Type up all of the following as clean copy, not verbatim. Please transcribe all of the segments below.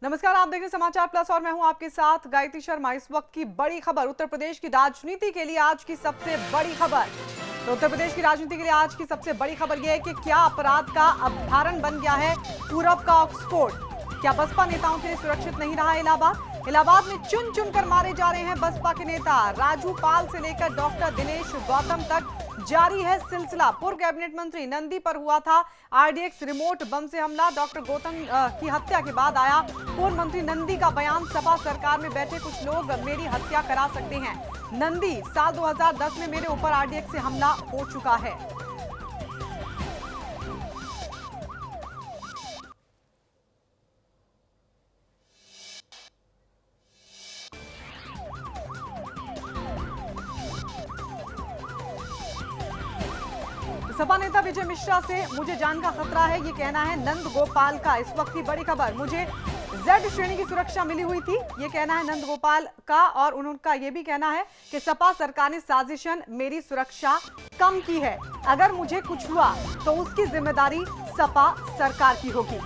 नमस्कार, आप देख रहे हैं समाचार प्लस और मैं हूं आपके साथ गायत्री शर्मा। इस वक्त की बड़ी खबर, उत्तर प्रदेश की राजनीति के लिए आज की सबसे बड़ी खबर। तो उत्तर प्रदेश की राजनीति के लिए आज की सबसे बड़ी खबर यह है कि क्या अपराध का अभ्यारण्य बन गया है पूरब का ऑक्सफोर्ड। क्या बसपा नेताओं के लिए सुरक्षित नहीं रहा इलाहाबाद। इलाहाबाद में चुन चुन कर मारे जा रहे हैं बसपा के नेता। राजू पाल से लेकर डॉक्टर दिनेश गौतम तक जारी है सिलसिला। पूर्व कैबिनेट मंत्री नंदी पर हुआ था आरडीएक्स रिमोट बम से हमला। डॉक्टर गौतम की हत्या के बाद आया पूर्व मंत्री नंदी का बयान। सपा सरकार में बैठे कुछ लोग मेरी हत्या करा सकते हैं। नंदी, साल 2010 में मेरे ऊपर आरडीएक्स से हमला हो चुका है। सपा नेता विजय मिश्रा से मुझे जान का खतरा है, ये कहना है नंद गोपाल का। इस वक्त की बड़ी खबर, मुझे जेड श्रेणी की सुरक्षा मिली हुई थी, ये कहना है नंद गोपाल का। और उनका ये भी कहना है कि सपा सरकार ने साजिशन मेरी सुरक्षा कम की है। अगर मुझे कुछ हुआ तो उसकी जिम्मेदारी सपा सरकार की होगी।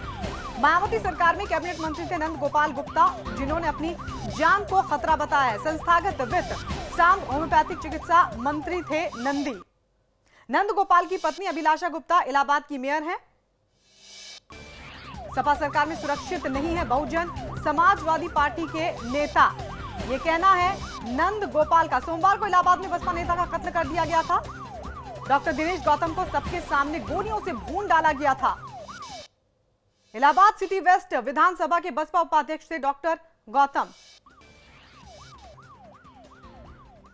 मायावती सरकार में कैबिनेट मंत्री थे नंद गोपाल गुप्ता, जिन्होंने अपनी जान को खतरा बताया है। संस्थागत वित्त, सांब होम्योपैथिक चिकित्सा मंत्री थे नंदी। नंद गोपाल की पत्नी अभिलाषा गुप्ता इलाहाबाद की मेयर हैं। सपा सरकार में सुरक्षित नहीं है बहुजन समाजवादी पार्टी के नेता, ये कहना है नंद गोपाल का। सोमवार को इलाहाबाद में बसपा नेता का कत्ल कर दिया गया था। डॉक्टर दिनेश गौतम को सबके सामने गोलियों से भून डाला गया था। इलाहाबाद सिटी वेस्ट विधानसभा के बसपा उपाध्यक्ष थे डॉक्टर गौतम।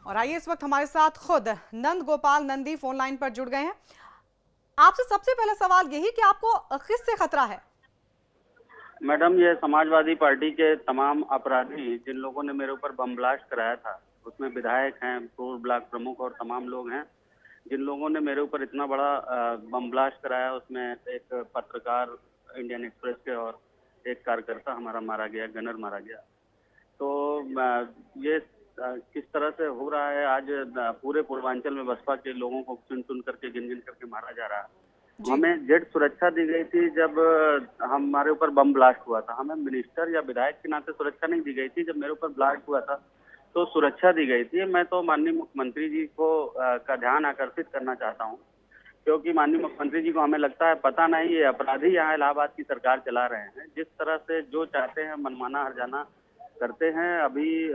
और आइए इस वक्त हमारे साथ खुद नंद गोपाल नंदी फोन लाइन पर जुड़ गए हैं। आपसे सबसे पहला सवाल यही कि आपको किससे खतरा है? मैडम, ये समाजवादी पार्टी के तमाम अपराधी जिन लोगों ने मेरे ऊपर बम ब्लास्ट कराया था, उसमें विधायक हैं, पूर्व ब्लॉक प्रमुख और तमाम लोग हैं। जिन लोगों ने मेरे ऊपर इतना बड़ा बम ब्लास्ट कराया, उसमें एक पत्रकार इंडियन एक्सप्रेस के और एक कार्यकर्ता हमारा मारा गया, गनर मारा गया। तो ये किस तरह से हो रहा है, आज पूरे पूर्वांचल में बसपा के लोगों को चुन चुन करके गिन गिन करके मारा जा रहा है। हमें जेड सुरक्षा दी गई थी जब हमारे ऊपर बम ब्लास्ट हुआ था। हमें मिनिस्टर या विधायक के नाते सुरक्षा नहीं दी गई थी। जब मेरे ऊपर ब्लास्ट हुआ था तो सुरक्षा दी गई थी। मैं तो माननीय मुख्यमंत्री जी को का ध्यान आकर्षित करना चाहता हूँ, क्योंकि माननीय मुख्यमंत्री जी को हमें लगता है पता नहीं ये अपराधी यहाँ इलाहाबाद की सरकार चला रहे हैं। जिस तरह से जो चाहते हैं मनमाना हरजाना करते हैं। अभी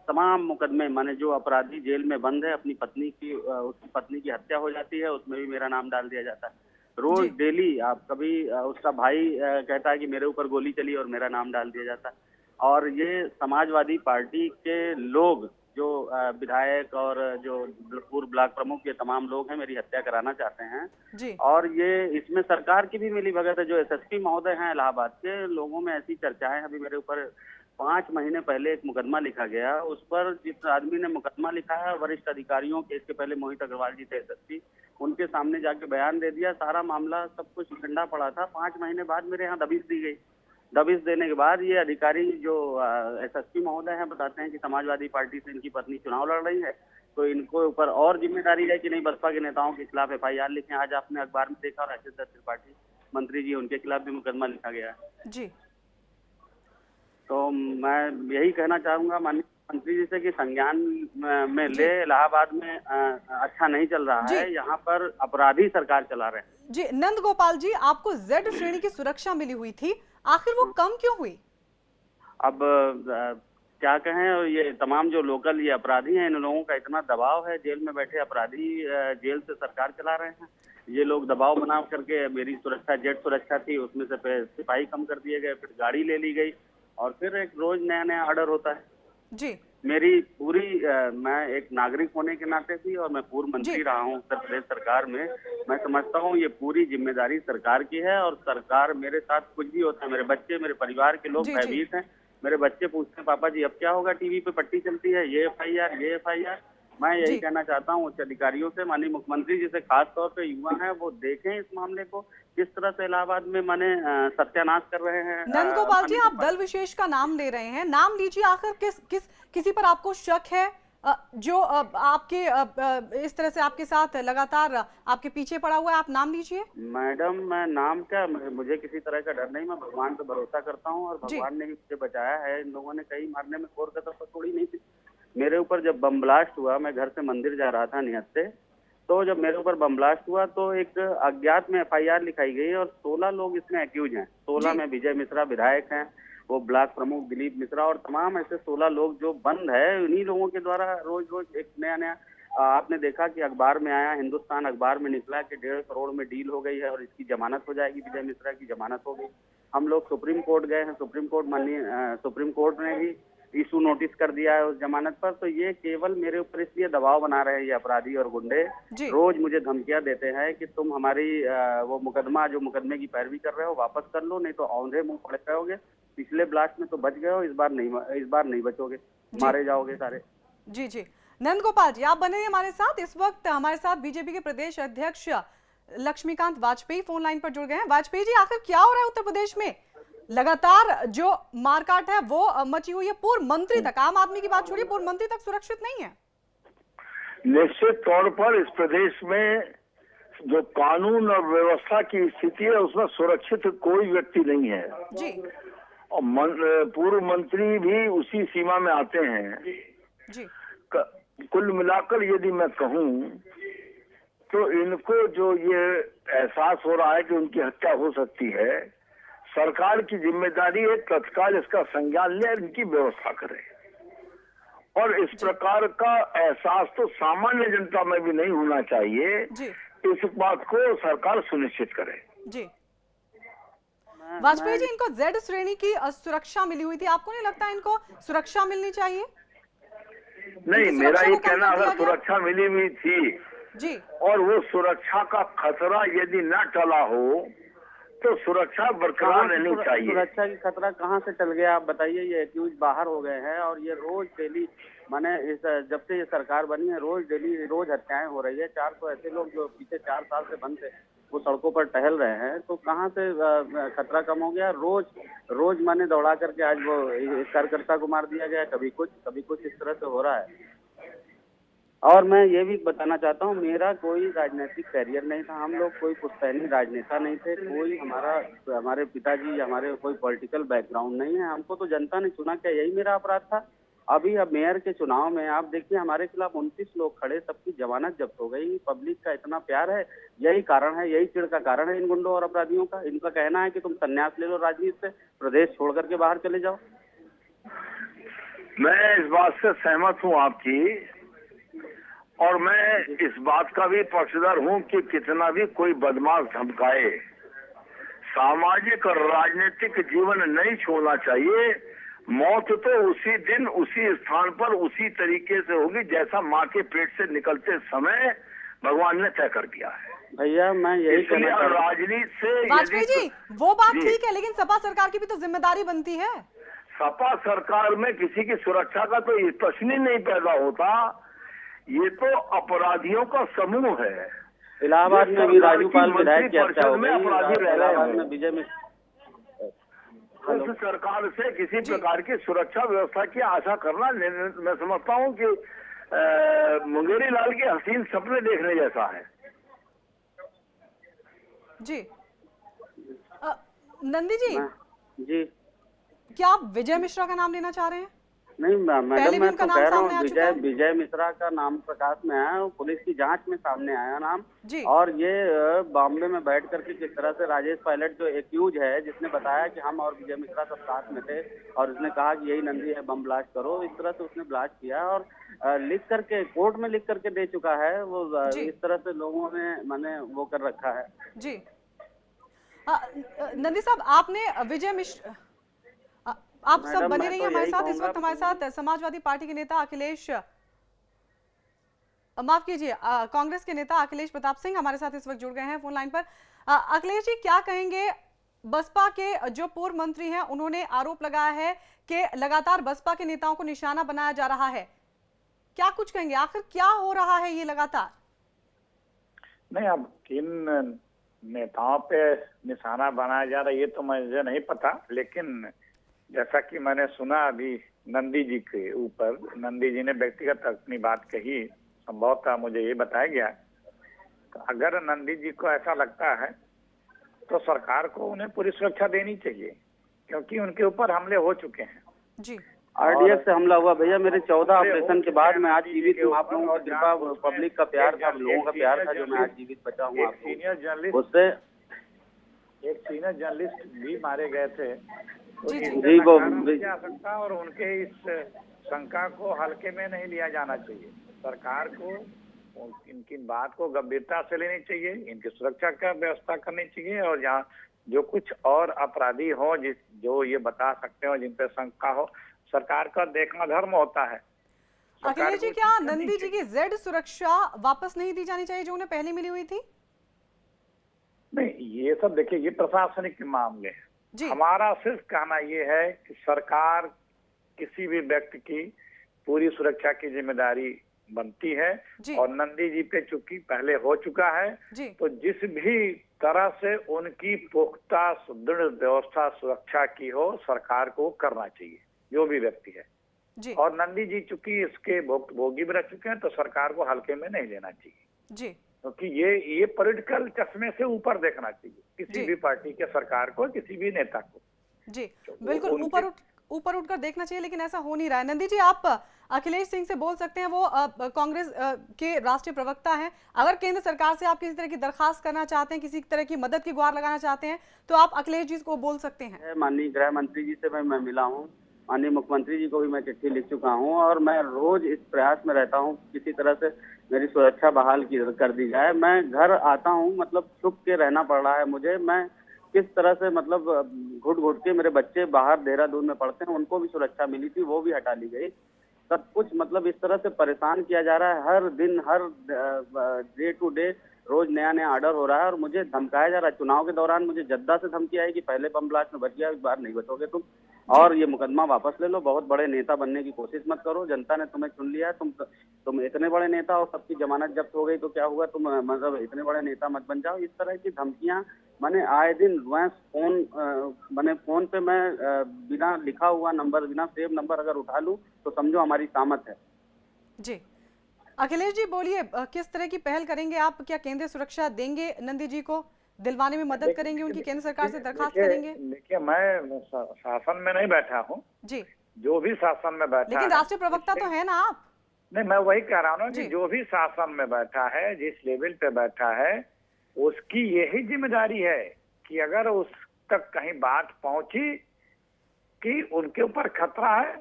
तमाम मुकदमे, माने जो अपराधी जेल में बंद है, अपनी पत्नी की उसकी पत्नी की हत्या हो जाती है, उसमें भी मेरा नाम डाल दिया जाता है। रोज डेली आप कभी उसका भाई कहता है कि मेरे ऊपर गोली चली और मेरा नाम डाल दिया जाता है। और ये समाजवादी पार्टी के लोग जो विधायक और जो पूर्व ब्लॉक प्रमुख, ये तमाम लोग हैं, मेरी हत्या कराना चाहते हैं जी। और ये इसमें सरकार की भी मिली भगत है। जो एसएसपी महोदय हैं इलाहाबाद के, लोगों में ऐसी चर्चाएं। अभी मेरे ऊपर 5 महीने पहले एक मुकदमा लिखा गया, उस पर जिस आदमी ने मुकदमा लिखा है वरिष्ठ अधिकारियों के, इसके पहले मोहित अग्रवाल जी थे एसएसपी, उनके सामने जाके बयान दे दिया। सारा मामला सब कुछ ठंडा पड़ा था। 5 महीने बाद मेरे यहाँ दबिश दी गई। दबिश देने के बाद ये अधिकारी जो एसएसपी महोदय हैं बताते हैं कि समाजवादी पार्टी से इनकी पत्नी चुनाव लड़ रही है, तो इनको ऊपर और जिम्मेदारी है कि नहीं बसपा के नेताओं के खिलाफ एफआईआर लिखें। आज आपने अखबार में देखा, राजेश त्रिपाठी मंत्री जी, उनके खिलाफ भी मुकदमा लिखा गया है जी। तो मैं यही कहना चाहूंगा माननीय मंत्री जी से कि संज्ञान में ले। इलाहाबाद में अच्छा नहीं चल रहा है, यहाँ पर अपराधी सरकार चला रहे हैं। जी नंद गोपाल जी, आपको जेड श्रेणी की सुरक्षा मिली हुई थी, आखिर वो कम क्यों हुई? अब क्या कहें, ये तमाम जो लोकल ये अपराधी हैं, इन लोगों का इतना दबाव है। जेल में बैठे अपराधी जेल से सरकार चला रहे हैं। ये लोग दबाव बना करके, मेरी सुरक्षा जेड सुरक्षा थी, उसमें से सिपाही कम कर दिए गए, फिर गाड़ी ले ली गई और फिर एक रोज नया नया ऑर्डर होता है जी। मेरी पूरी मैं एक नागरिक होने के नाते भी, और मैं पूर्व मंत्री रहा हूँ उत्तर प्रदेश सरकार में, मैं समझता हूँ ये पूरी जिम्मेदारी सरकार की है। और सरकार, मेरे साथ कुछ भी होता है, मेरे बच्चे, मेरे परिवार के लोग भयभीत हैं। मेरे बच्चे पूछते हैं पापा जी अब क्या होगा, टीवी पे पट्टी चलती है, ये एफआईआर, ये एफआईआर। मैं यही कहना चाहता हूँ उच्च अधिकारियों से, माननीय मुख्यमंत्री जी से, खास तौर पे युवा हैं, वो देखें इस मामले को किस तरह से इलाहाबाद में माने सत्यानाश कर रहे हैं। नंद गोपाल जी, आप दल विशेष का नाम ले रहे हैं, नाम लीजिए। आखिर किसी पर आपको शक है जो आपके इस तरह से आपके साथ लगातार आपके पीछे पड़ा हुआ है, आप नाम लीजिए। मैडम मैं नाम क्या, मुझे किसी तरह का डर नहीं, मैं भगवान पे भरोसा करता हूँ और जी भगवान ने ही मुझे बचाया है। इन लोगों ने कहीं मारने में कोर कसर तो छोड़ी नहीं थी। मेरे ऊपर जब बम ब्लास्ट हुआ, मैं घर से मंदिर जा रहा था नियत से, तो जब मेरे ऊपर बम ब्लास्ट हुआ तो एक अज्ञात में एफआईआर लिखाई गई और 16 लोग इसमें एक्यूज हैं। 16 जी में विजय मिश्रा विधायक हैं, वो ब्लॉक प्रमुख दिलीप मिश्रा और तमाम ऐसे 16 लोग जो बंद है, उन्हीं लोगों के द्वारा रोज रोज एक नया नया आपने देखा कि अखबार में आया, हिंदुस्तान अखबार में निकला कि 1.5 करोड़ में डील हो गई है और इसकी जमानत हो जाएगी, विजय मिश्रा की जमानत हो गई। हम लोग सुप्रीम कोर्ट गए हैं, सुप्रीम कोर्ट ने भी इशू नोटिस कर दिया है उस जमानत पर। तो ये केवल मेरे ऊपर इसलिए दबाव बना रहे हैं ये अपराधी और गुंडे, जी रोज मुझे धमकियां देते हैं कि तुम हमारी वो मुकदमा जो मुकदमे की पैरवी कर रहे हो वापस कर लो, नहीं तो औंधे मुंह पड़ जाओगे। पिछले ब्लास्ट में तो बच गए हो, इस बार नहीं बचोगे, जी मारे जाओगे सारे। जी जी नंद गोपाल जी, आप बने रहिए हमारे साथ। इस वक्त हमारे साथ बीजेपी के प्रदेश अध्यक्ष लक्ष्मीकांत वाजपेयी फोन लाइन पर जुड़ गए हैं। वाजपेयी जी, आखिर क्या हो रहा है उत्तर प्रदेश में? लगातार जो मारकाट है वो मची हुई है। पूर्व मंत्री तक, आम आदमी की बात छोड़िए, पूर्व मंत्री तक सुरक्षित नहीं है। निश्चित तौर पर इस प्रदेश में जो कानून और व्यवस्था की स्थिति है उसमें सुरक्षित कोई व्यक्ति नहीं है जी और पूर्व मंत्री भी उसी सीमा में आते हैं। जी कुल मिलाकर यदि मैं कहूं तो इनको जो ये एहसास हो रहा है कि उनकी हत्या हो सकती है, सरकार की जिम्मेदारी है तत्काल इसका संज्ञान ले, इनकी व्यवस्था करे। और इस प्रकार का एहसास तो सामान्य जनता में भी नहीं होना चाहिए। जी इस बात को सरकार सुनिश्चित करे। जी वाजपेयी जी, इनको जेड श्रेणी की सुरक्षा मिली हुई थी, आपको नहीं लगता इनको सुरक्षा मिलनी चाहिए? नहीं, इनकी मेरा सुरक्षा ये को कम कहना कर दिया अगर गया? सुरक्षा मिली हुई थी जी और वो सुरक्षा का खतरा यदि न टला हो तो सुरक्षा बरकरार रहनी चाहिए। सुरक्षा की खतरा कहाँ से टल गया आप बताइए। ये एक्यूज बाहर हो गए हैं और ये रोज डेली, माने इस जब से ये सरकार बनी है रोज हत्याएं हो रही है। 400 ऐसे लोग जो पीछे 4 साल से बंद थे वो सड़कों पर टहल रहे हैं। तो कहाँ से खतरा कम हो गया? रोज माने दौड़ा करके आज वो इस कार्यकर्ता को मार दिया गया, कभी कुछ इस तरह से हो रहा है। और मैं ये भी बताना चाहता हूँ, मेरा कोई राजनीतिक कैरियर नहीं था, हम लोग कोई पुश्तैनी राजनेता नहीं थे, कोई हमारे पिताजी या हमारे कोई पॉलिटिकल बैकग्राउंड नहीं है। हमको तो जनता ने चुना, क्या यही मेरा अपराध था? अभी अब मेयर के चुनाव में आप देखिए हमारे खिलाफ 29 लोग खड़े, सबकी जमानत जब्त हो गई। पब्लिक का इतना प्यार है, यही कारण है, यही चिढ़ का कारण है इन गुंडों और अपराधियों का। इनका कहना है कि तुम संन्यास ले लो राजनीति से, प्रदेश छोड़ करके बाहर चले जाओ। मैं इस बात से सहमत हूँ आपकी, और मैं इस बात का भी पक्षधर हूँ कि कितना भी कोई बदमाश धमकाए, सामाजिक और राजनीतिक जीवन नहीं छोड़ना चाहिए। मौत तो उसी दिन उसी स्थान पर उसी तरीके से होगी जैसा माँ के पेट से निकलते समय भगवान ने तय कर दिया है। भैया मैं यही कहना चाहता हूं, राजनीति से वाजपेयी जी, वो बात ठीक है, लेकिन सपा सरकार की भी तो जिम्मेदारी बनती है। सपा सरकार में किसी की सुरक्षा का तो प्रश्न ही नहीं पैदा होता। ये तो अपराधियों का समूह है। इलाहाबाद में भी राजूपाल विधायक की हत्या हो में अपराधी गई, रह रहे इलाहाबाद में हैं। विजय में उस सरकार से किसी प्रकार की सुरक्षा व्यवस्था की आशा करना मैं समझता हूँ कि मुंगेरी लाल के हसीन सपने देखने जैसा है। जी नंदी जी, जी क्या आप विजय मिश्रा का नाम लेना चाह रहे हैं? नहीं मैडम, मैं उनका तो नाम कह रहा सामने आ हूँ चुका है। विजय मिश्रा का नाम प्रकाश में आया, पुलिस की जांच में सामने आया नाम। जी और ये बॉम्बे में बैठ करके किस तरह से राजेश पायलट जो एक्यूज है, जिसने बताया कि हम और विजय मिश्रा सब साथ में थे और उसने कहा कि यही नंदी है, बम ब्लास्ट करो, इस तरह से उसने ब्लास्ट किया और लिख करके कोर्ट में लिख करके दे चुका है। वो जी। इस तरह से लोगों ने माने वो कर रखा है। जी नंदी साहब, आपने विजय मिश्रा, आप सब मैडम, बने मैं रहिए तो हमारे यही साथ। इस कहूंगा, वक्त हमारे साथ समाजवादी पार्टी के नेता अखिलेश, माफ कीजिए, कांग्रेस के नेता अखिलेश प्रताप सिंह हमारे साथ इस वक्त जुड़ गए हैं फोन लाइन पर। अखिलेश जी, क्या कहेंगे? बसपा के जो पूर्व मंत्री हैं उन्होंने आरोप लगाया है कि लगातार बसपा के नेताओं को निशाना बनाया जा रहा है, क्या कुछ कहेंगे? आखिर क्या हो रहा है ये लगातार? नहीं, अब किन नेताओं पे निशाना बनाया जा रहा है ये तो मुझे नहीं पता, लेकिन जैसा कि मैंने सुना अभी नंदी जी के ऊपर, नंदी जी ने व्यक्तिगत अपनी बात कही, संभवतः मुझे ये बताया गया। तो अगर नंदी जी को ऐसा लगता है तो सरकार को उन्हें पूरी सुरक्षा देनी चाहिए, क्योंकि उनके ऊपर हमले हो चुके हैं। जी, आरडीएक्स से हमला हुआ भैया, मेरे 14 ऑपरेशन के बाद मैं आज जीवित हूँ। आप लोगों की कृपा, पब्लिक का प्यार था, लोगों का प्यार था जो मैं आज जीवित बचा हूँ। एक सीनियर जर्नलिस्ट भी मारे गए थे। तो जी, इससे जी, वो नकारा नहीं जा सकता और उनके इस शंका को हल्के में नहीं लिया जाना चाहिए। सरकार को इनकी बात को गंभीरता से लेनी चाहिए, इनकी सुरक्षा का व्यवस्था करनी चाहिए, और जहाँ जो कुछ और अपराधी हो जो ये बता सकते हो, जिन पे शंका हो, सरकार का देखना धर्म होता है। अखिलेश जी, क्या नंदी जी की जेड सुरक्षा वापस नहीं दी जानी चाहिए जो उन्हें पहले मिली हुई थी? नहीं, ये सब देखिए, ये प्रशासनिक के मामले हैं। जी, हमारा सिर्फ कहना ये है कि सरकार किसी भी व्यक्ति की पूरी सुरक्षा की जिम्मेदारी बनती है, जी, और नंदी जी पे चूंकि पहले हो चुका है, जी, तो जिस भी तरह से उनकी पुख्ता सुदृढ़ व्यवस्था सुरक्षा की हो, सरकार को करना चाहिए, जो भी व्यक्ति है। जी, और नंदी जी चूंकि इसके भोगी भी रह चुके हैं, तो सरकार को हल्के में नहीं लेना चाहिए, जी, क्योंकि ये पॉलिटिकल चश्मे से ऊपर देखना चाहिए किसी जी। भी पार्टी के सरकार को, किसी भी नेता को। जी, तो बिल्कुल ऊपर उठकर देखना चाहिए, लेकिन ऐसा हो नहीं रहा है। नंदी जी, आप अखिलेश सिंह से बोल सकते हैं, वो कांग्रेस के राष्ट्रीय प्रवक्ता हैं। अगर केंद्र सरकार से आप किसी तरह की दरखास्त करना चाहते हैं, किसी तरह की मदद की गुहार लगाना चाहते हैं, तो आप अखिलेश जी को बोल सकते हैं। माननीय गृह मंत्री जी से मैं मिला हूँ, माननीय मुख्यमंत्री जी को भी मैं चिट्ठी लिख चुका हूँ, और मैं रोज इस प्रयास में रहता हूँ किसी तरह से मेरी सुरक्षा बहाल कर दी जाए। मैं घर आता हूँ, मतलब छुप के रहना पड़ रहा है मुझे। मैं किस तरह से, मतलब घुट घुट के, मेरे बच्चे बाहर देहरादून में पढ़ते हैं, उनको भी सुरक्षा मिली थी, वो भी हटा ली गई। सब कुछ मतलब इस तरह से परेशान किया जा रहा है, हर दिन हर डे टू डे रोज नया नया ऑर्डर हो रहा है, और मुझे धमकाया जा रहा है। चुनाव के दौरान मुझे जद्दा से धमकी आई कि पहले बम ब्लास्ट में बच गया, इस बार नहीं बचोगे तुम, और ये मुकदमा वापस ले लो, बहुत बड़े नेता बनने की कोशिश मत करो, जनता ने तुम्हें चुन लिया है, तुम इतने बड़े नेता हो, सबकी जमानत जब्त हो गई तो क्या हुआ, तुम मतलब इतने बड़े नेता मत बन जाओ। इस तरह की धमकियां मैंने आए दिन, मैं फोन पे मैं बिना लिखा हुआ नंबर, बिना सेव नंबर अगर उठा लूं तो समझो हमारी सामत है। जी, अखिलेश जी बोलिए, किस तरह की पहल करेंगे आप? क्या केंद्रीय सुरक्षा देंगे नंदी जी को, दिलवाने में मदद करेंगे, उनकी केंद्र सरकार से दरखास्त करेंगे? देखिए, मैं शासन में नहीं बैठा हूँ, जी, जो भी शासन में बैठा लेकिन है, राष्ट्रीय प्रवक्ता तो है ना आप? नहीं, मैं वही कह रहा हूँ ना कि जी। जो भी शासन में बैठा है, जिस लेवल पे बैठा है, उसकी यही जिम्मेदारी है कि अगर उस तक कहीं बात पहुंची कि उनके ऊपर खतरा है,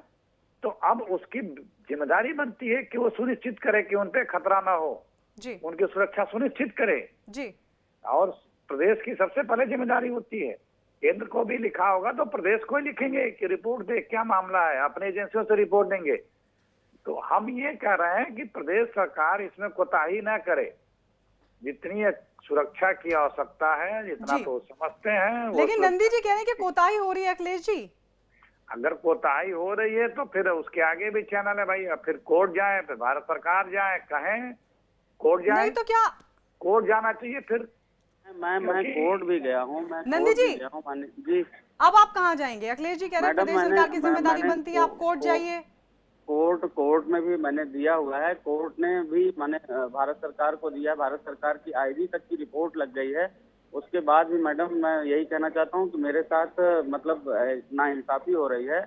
तो अब उसकी जिम्मेदारी बनती है कि वो सुनिश्चित करे कि उन पे खतरा ना हो, जी, उनकी सुरक्षा सुनिश्चित करे। जी, और प्रदेश की सबसे पहले जिम्मेदारी होती है। केंद्र को भी लिखा होगा तो प्रदेश को ही लिखेंगे कि रिपोर्ट दे, क्या मामला है, अपने एजेंसियों से रिपोर्ट देंगे। तो हम ये कह रहे हैं कि प्रदेश सरकार इसमें कोताही ना करे, जितनी सुरक्षा की आवश्यकता है, जितना जी। तो समझते हैं वो। लेकिन नंदी जी कह रहे हैं कि कोताही हो रही है अखिलेश जी। अगर कोताही हो रही है तो फिर उसके आगे भी चैनल है भाई, अब फिर कोर्ट जाए, फिर भारत सरकार जाए, कहें कोर्ट जाए, नहीं तो क्या कोर्ट जाना चाहिए। फिर मैं कोर्ट भी गया हूँ, मैं नंदी जी, गया हूँ जी। अब आप कहाँ जाएंगे? अखिलेश जी कह रहे हैं मैडम, प्रदेश सरकार की जिम्मेदारी बनती है, आप कोर्ट जाइए। कोर्ट में भी मैंने दिया हुआ है, कोर्ट ने भी मैंने भारत सरकार को दिया, भारत सरकार की आईडी तक की रिपोर्ट लग गई है। उसके बाद भी मैडम मैं यही कहना चाहता हूँ कि मेरे साथ मतलब नाइंसाफी हो रही है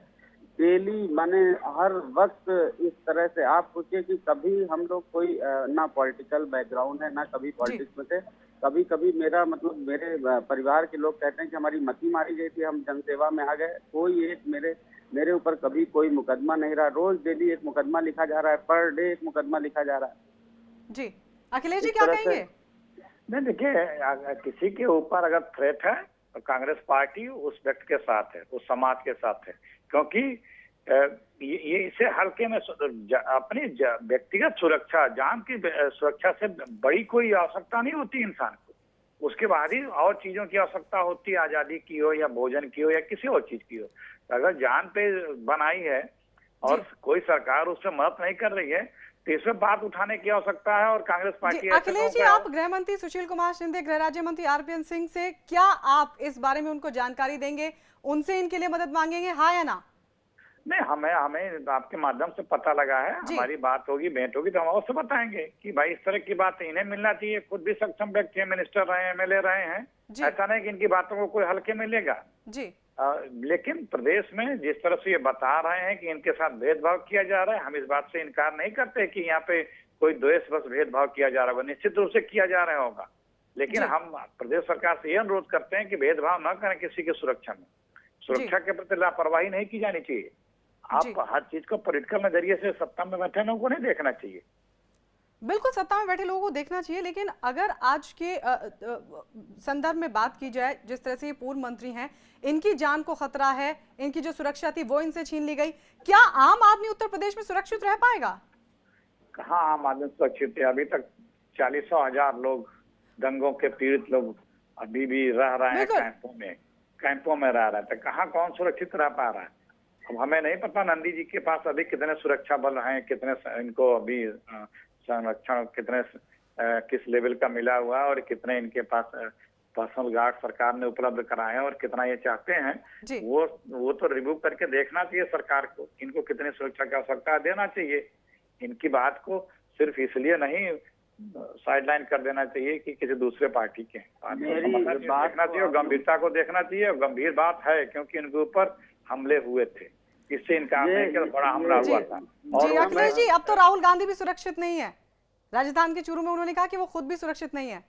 डेली। मैंने हर वक्त इस तरह से, आप सोचिए कि कभी हम लोग कोई ना पॉलिटिकल बैकग्राउंड है, ना कभी पॉलिटिक्स में थे, कभी कभी मेरा मतलब मेरे परिवार के लोग कहते हैं कि हमारी मती मारी गई थी, हम जनसेवा में आ गए। कोई एक मेरे ऊपर कभी कोई मुकदमा नहीं रहा, रोज डेली एक मुकदमा लिखा जा रहा है, पर डे एक मुकदमा लिखा जा रहा है। जी, अखिलेश जी क्या कहेंगे? नहीं, देखिए, किसी के ऊपर अगर थ्रेट है तो कांग्रेस पार्टी उस व्यक्ति के साथ है, उस समाज के साथ है, क्योंकि ये इसे हल्के में अपनी व्यक्तिगत सुरक्षा, जान की सुरक्षा से बड़ी कोई आवश्यकता नहीं होती इंसान को। उसके बाद ही और चीजों की आवश्यकता होती है, आजादी की हो या भोजन की हो या किसी और चीज की हो। अगर जान पे बनाई है और कोई सरकार उससे मदद नहीं कर रही है तो इसमें बात उठाने की आवश्यकता है। और कांग्रेस पार्टी, अखिलेश जी, आप गृह मंत्री सुशील कुमार शिंदे, गृह राज्य मंत्री आरपीएन सिंह से क्या आप इस बारे में उनको जानकारी देंगे, उनसे इनके लिए मदद मांगेंगे, हाँ या ना? नहीं, हमें हमें आपके माध्यम से पता लगा है, जी। हमारी बात होगी, भेंट होगी तो हम अवश्य बताएंगे कि भाई इस तरह की बात इन्हें मिलना चाहिए। खुद भी सक्षम व्यक्ति है, मिनिस्टर रहे हैं, एमएलए रहे हैं, जी। ऐसा नहीं कि इनकी बातों को कोई हल्के में लेगा। जी। लेकिन प्रदेश में जिस तरह से ये बता रहे हैं कि इनके साथ भेदभाव किया जा रहा है, हम इस बात से इनकार नहीं करते कि यहाँ पे कोई द्वेष बस भेदभाव किया जा रहा होगा, निश्चित रूप से किया जा रहा होगा। लेकिन जी। हम प्रदेश सरकार से ये अनुरोध करते हैं कि भेदभाव न करें किसी की सुरक्षा में। सुरक्षा के प्रति लापरवाही नहीं की जानी चाहिए। जी। आप हर चीज को पॉलिटिकल नजरिए से सत्ता में बैठे लोगों को नहीं देखना चाहिए। बिल्कुल सत्ता में बैठे लोगों को देखना चाहिए, लेकिन अगर आज के संदर्भ में बात की जाए, जिस तरह से ये पूर्व मंत्री हैं, इनकी जान को खतरा है, इनकी जो सुरक्षा थी वो इनसे छीन ली गई, क्या आम आदमी उत्तर प्रदेश में सुरक्षित रह पाएगा? कहाँ आम आदमी सुरक्षित है? अभी तक 40,000 लोग, दंगों के पीड़ित लोग अभी भी रह रहे हैं कैंपों में रह रहे हैं, तो कहाँ कौन सुरक्षित रह पा रहा है? अब हमें नहीं पता नंदी जी के पास अभी कितने सुरक्षा बल हैं, कितने इनको अभी संरक्षण कितने किस लेवल का मिला हुआ है और कितने इनके पास पर्सनल गार्ड सरकार ने उपलब्ध कराए हैं और कितना ये चाहते हैं। जी। वो तो रिव्यू करके देखना चाहिए सरकार को, इनको कितनी सुरक्षा की आवश्यकता देना चाहिए। इनकी बात को सिर्फ इसलिए नहीं साइडलाइन कर देना चाहिए कि किसी दूसरे पार्टी के देखना चाहिए, गंभीरता को देखना चाहिए। गंभीर बात है क्योंकि इनके ऊपर हमले हुए थे, इससे इनकार नहीं किया, बड़ा हमला हुआ था। जी अखिलेश जी, अब तो राहुल गांधी भी सुरक्षित नहीं है। राजस्थान के चूरू में उन्होंने कहा कि वो खुद भी सुरक्षित नहीं है।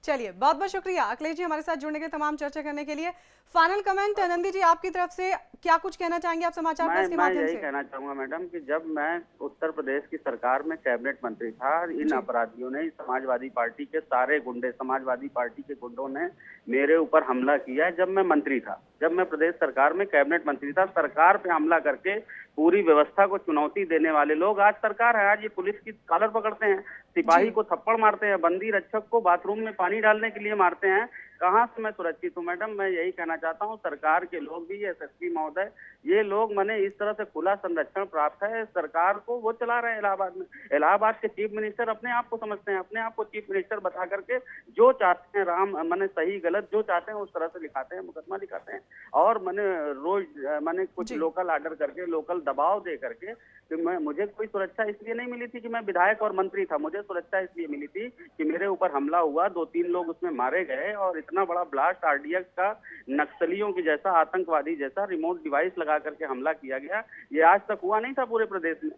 चलिए, बहुत बहुत शुक्रिया अखिलेश जी हमारे साथ जुड़ने के, तमाम चर्चा करने के लिए। फाइनल कमेंट नंदी जी आपकी तरफ से क्या कुछ कहना चाहेंगे आप समाचार प्लस के माध्यम से? मैं यही कहना चाहूंगा मैडम कि जब मैं उत्तर प्रदेश की सरकार में कैबिनेट मंत्री था, इन अपराधियों ने, समाजवादी पार्टी के सारे गुंडे, समाजवादी पार्टी के गुंडों ने मेरे ऊपर हमला किया जब मैं मंत्री था, जब मैं प्रदेश सरकार में कैबिनेट मंत्री था। सरकार पे हमला करके पूरी व्यवस्था को चुनौती देने वाले लोग आज सरकार है। आज ये पुलिस की कॉलर पकड़ते हैं, सिपाही को थप्पड़ मारते हैं, बंदी रक्षक को बाथरूम में पानी डालने के लिए मारते हैं। कहाँ से मैं सुरक्षित हूँ मैडम? मैं यही कहना चाहता हूँ, सरकार के लोग भी, ये एसएसपी महोदय, ये लोग मैंने इस तरह से खुला संरक्षण प्राप्त है सरकार को, वो चला रहे हैं इलाहाबाद में। इलाहाबाद के चीफ मिनिस्टर अपने आप को समझते हैं, अपने आप को चीफ मिनिस्टर बता करके जो चाहते हैं, राम मैंने सही गलत जो चाहते हैं उस तरह से लिखाते हैं, मुकदमा लिखाते हैं। और मैंने रोज मैंने कुछ लोकल आर्डर करके, लोकल दबाव दे करके, कि मुझे कोई सुरक्षा इसलिए नहीं मिली थी कि मैं विधायक और मंत्री था, मुझे सुरक्षा इसलिए मिली थी कि मेरे ऊपर हमला हुआ, 2-3 लोग उसमें मारे गए और इतना बड़ा ब्लास्ट आरडीएक्स का नक्सलियों की जैसा, आतंकवादी जैसा रिमोट डिवाइस लगा करके हमला किया गया। ये आज तक हुआ नहीं था पूरे प्रदेश में।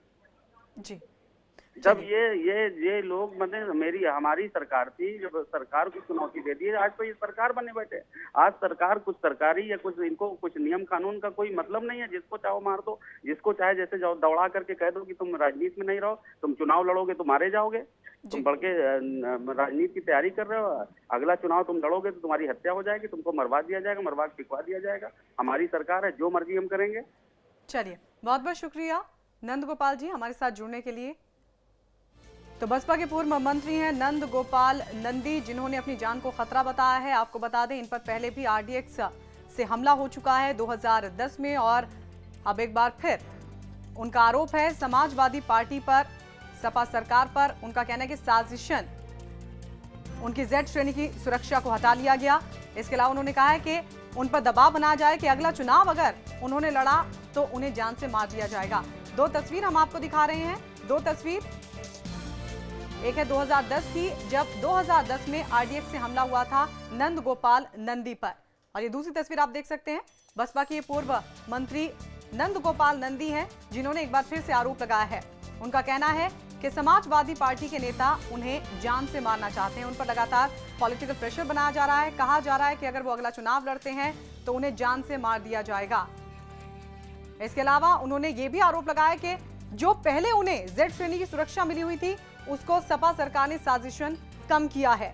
जी। जब ये लोग मतलब हमारी सरकार थी, जब सरकार को चुनौती दे दी, आज तो ये सरकार बने बैठे। आज सरकार कुछ सरकारी या कुछ इनको कुछ नियम कानून का कोई मतलब नहीं है, जिसको चाहो मार दो, जिसको चाहे जैसे जाओ दौड़ा करके कह दो कि तुम राजनीति में नहीं रहो, तुम चुनाव लड़ोगे तो मारे जाओगे, तुम बढ़ के राजनीति की तैयारी कर रहे हो, अगला चुनाव तुम लड़ोगे तो तुम्हारी हत्या हो जाएगी, तुमको मरवा दिया जाएगा, मरवा के पिकवा दिया जाएगा। हमारी सरकार है, जो मर्जी हम करेंगे। चलिए, बहुत बहुत शुक्रिया नंद गोपाल जी हमारे साथ जुड़ने के लिए। तो बसपा के पूर्व मंत्री हैं नंद गोपाल नंदी, जिन्होंने अपनी जान को खतरा बताया है। आपको बता दें, इन पर पहले भी आरडीएक्स से हमला हो चुका है 2010 में, और अब एक बार फिर उनका आरोप है समाजवादी पार्टी पर, सपा सरकार पर। उनका कहना है कि साजिशन, उनकी जेड श्रेणी की सुरक्षा को हटा लिया गया। इसके अलावा उन्होंने कहा है कि उन पर दबाव बनाया जाए कि अगला चुनाव अगर उन्होंने लड़ा तो उन्हें जान से मार दिया जाएगा। 2 तस्वीर हम आपको दिखा रहे हैं। 2 तस्वीर, एक है 2010 की, जब 2010 में आरडीएक्स से हमला हुआ था नंद गोपाल नंदी पर, और ये दूसरी तस्वीर आप देख सकते हैं। बसपा के पूर्व मंत्री नंद गोपाल नंदी हैं, जिन्होंने एक बार फिर से आरोप लगाया है। उनका कहना है कि समाजवादी पार्टी के नेता उन्हें जान से मारना चाहते हैं, उन पर लगातार पॉलिटिकल प्रेशर बनाया जा रहा है। कहा जा रहा है कि अगर वो अगला चुनाव लड़ते हैं तो उन्हें जान से मार दिया जाएगा। इसके अलावा उन्होंने ये भी आरोप लगाया कि जो पहले उन्हें जेड श्रेणी की सुरक्षा मिली हुई थी, उसको सपा सरकार ने साजिशन कम किया है।